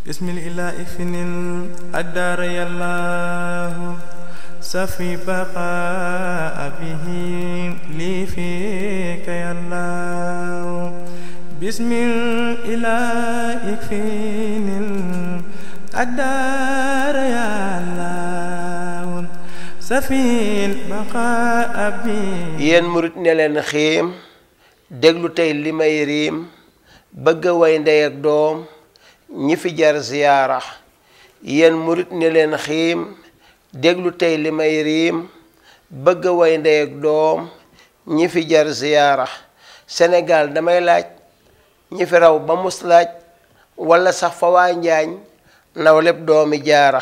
بسم الإله فنن الدار يالله سفي بقاء به لي فيك يالله بسم الإله فنن الدار يالله سفي بقاء به yen murit ne leen xiim déglu tey li may riim bëgg way ndey ak doom ñi fi jar ziyaara yéen murit ne leen xiim déglu tey li may riim bëgg way ndey ak doom ñi fi jar ziyaara Sénégal damay laaj ñi fi raw ba mus laaj walla sax fa waa njaañ naw lépp doomi jaara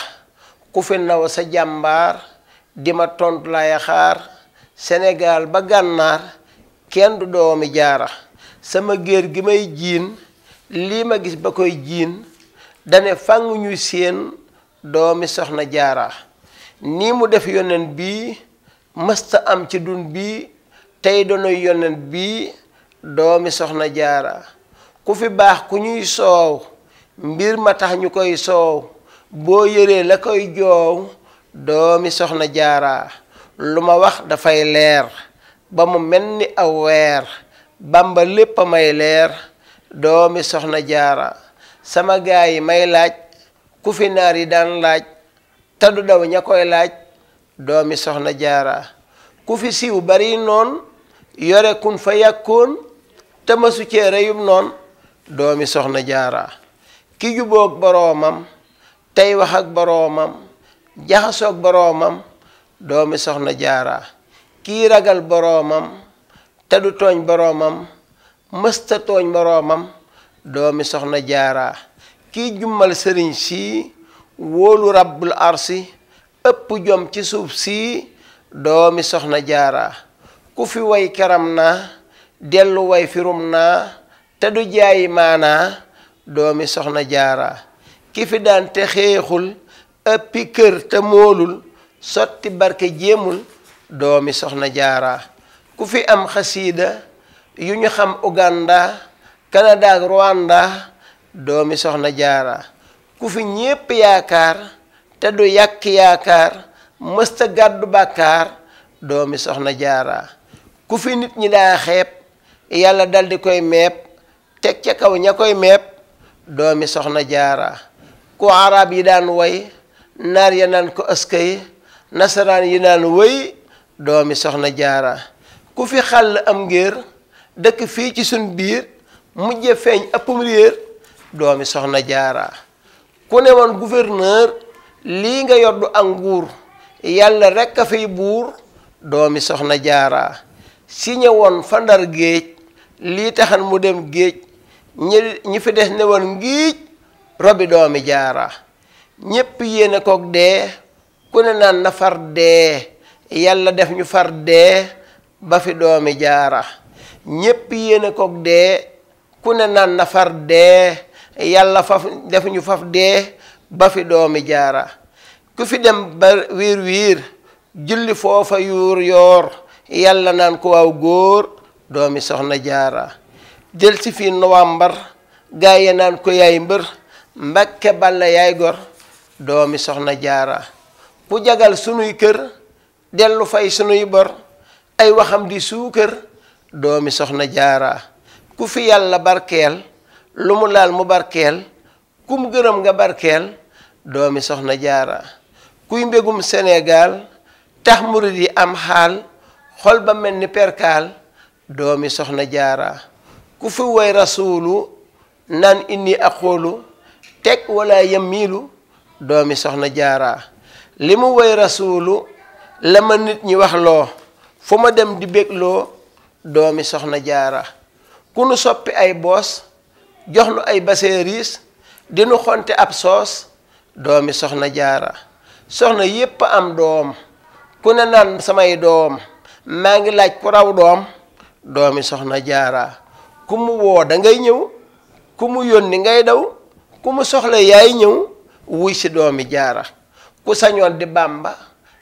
ku fi naw sa jàmbaar di ma tontu lay xaar Sénégal ba gànnaar kenn du doomi jaara sama géer gi may jiin lii ma gis ba koy jiin dane fàng ñuy seen doomi soxna jaara nii mu def yonent bi mësta am ci dun bi tey donoy yonent bi doomi soxna jaara ku fi baax ku ñuy soow mbir ma tax ñu koy soow boo yëree la koy joow doomi soxna jaara lu ma wax dafay leer ba mu mel ni aw weer Bamba lépp a may leer doomi soxna jaara sama gaay yi may laaj ku fi naar yi daan laaj te du daw ña koy laaj doomi soxna jaara ku fi siiw bari noon yore kun fa yàkkoon te masu cee reyum noon doomi soxna jaara ki juboog boroomam tey wax ak boroomam jaxasoog boroomam doomi soxna jaara kii ragal boroomam te du tooñ boroomam mësta tooñ boroomam doomi soxna jaara kii jummal sëriñ si wóolu rabbul arsi ëpp jom ci suuf si doomi soxna jaara ku fi way karam na dellu way firum naa te du jaayi maanaa doomi soxna jaara ki fi daan te xeexul ëppi kër te moolul sotti barke jéemul doomi soxna jaara ku fi am xasiida yu ñu xam Uganda Canada ak Rwanda doomi soxna jaara ku fi ñépp yaakaar te du yàq yaakaar mësta gàddu bàkkaar doomi soxna jaara ku fi nit ñi daa xeeb yàlla daldi koy meeb teg ca kaw ña koy meeb doomi soxna jaara ku arab yi daan way naar ya naan ko ëskay nasaraan yi naan wëy doomi soxna jaara ku fi xàll am ngir dëkk fii ci sun biir mujje feeñ ëppum réer doomi soxna jaara ku ne woon gouverneur lii nga yoddu ak nguur yàlla rekk a fiy buur doomi soxna jaara siñe woon fa Ndar géej lii taxan mu dem géej ñi fi des ne woon ngiij robi doomi jaara ñépp yéene kook dee ku ne naan na far dee yàlla def ñu far dee ba fi doomi jaara ñépp yéene kook dee ku ne naan na far dee yàlla faf def ñu faf dee ba fi doomi jaara ku fi dem ba wiir wiir julli foofa yuur yoor yàlla naan ko waaw góor doomi soxna jaara jël si fii nowambar gaaye naan ko yaay mbër mbakke balla yaay gor doomi soxna jaara ku jagal sunuy kër dellu fay sunuy bor ay waxam di suukër doomi soxna jaara ku fi yàlla barkeel lu mu laal mu barkeel ku mu gërëm nga barkeel doomi soxna jaara kuy mbégum Sénégal tax murid yi am xaal xol ba mel ni perkaal doomi soxna jaara ku fi woy rasuulu naan inni aqulu teg wala yamiilu doomi soxna jaara li mu woy rasuulu la ma nit ñi wax loo fu ma dem di bégloo doomi soxna jaara ku nu soppi ay boos jox nu ay baseeriis dinu xonte ab soos doomi soxna jaara soxna yépp am doom ku ne naan samay doom maa ngi laaj ku raw doom doomi soxna jaara ku mu woo da ngay ñëw ku mu yónni ngay daw ku mu soxla yaay ñëw wuy si doomi jaara ku sañoon di bamba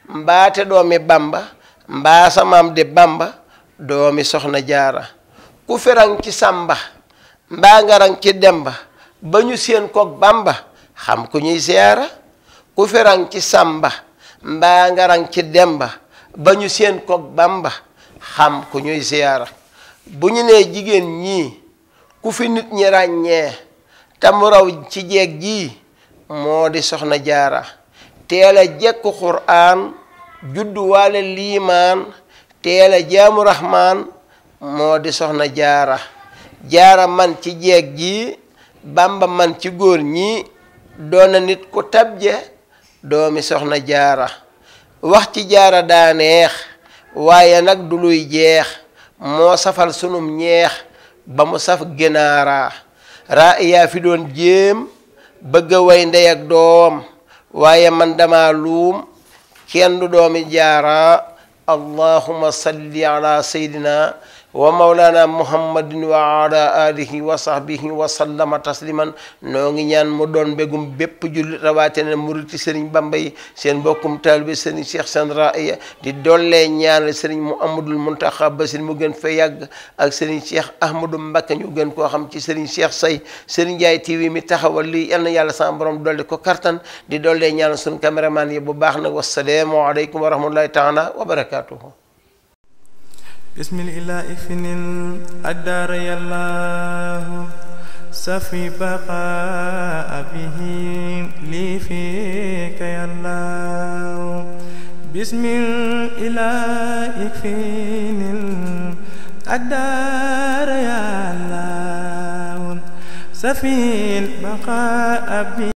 mbaate doomi bamba mbaa samaam di bamba doomi soxna jaara ku fi rang ci sàmba mbaa nga rang ci demba ba ñu seen koog bamba xam ku ñuy ziyaara ku fi rang ci Sàmba mbaa nga rang ci Demba ba ñu seen koog Bamba xam ku ñuy ziyaara bu ñu nee jigéen ñii ku fi nit ñi ràññee te mu raw ci jeeg ji moo di soxna jaara teel a jekku Qur'aan juddu waale liimaan teel a jaamu Rahmaan moo di soxna jaara jaara man ci jeeg ji Bamba man ci góor ñi doona nit ku tabje doomi soxna jaara wax ci jaara daa neex waaye nag du luy jeex moo safal sunum ñeex ba mu saf ginaara raa yaa fi doon jéem bëgg a way ndey ak doom waaye man dama luum kenn du doomi jaara allahumma salli ala sayyidina wa mawlana muhammadin wa ala alihi wa sahbihi wa sallama tasliman noo ngi ñaan mu doon mbégum bépp jullit rawaatene muriti sëriñ Bamba yi seen mbokkum taalibe sëriñ Cheikh Sène Raaya di dollee ñaanal sëriñ Muhammadul Muntaxa Basiir mu gën fa yàgg ak sëriñ Cheikh Ahmadou Mbacké ñu gën koo xam ci sëriñ Cheikh Say sëriñ Njaay TV mi taxawal lii yal na yàlla sama borom dolli ko kartan di dollee ñaanal suñu caméraman yi bu baax nag wassalaamu aleykum wa rahmatullahi taala wa barakatuhu بسم الإله فن الأدار يالله سفي بقاء به لي فيك يالله بسم الإله فن الأدار يالله سفي بقاء به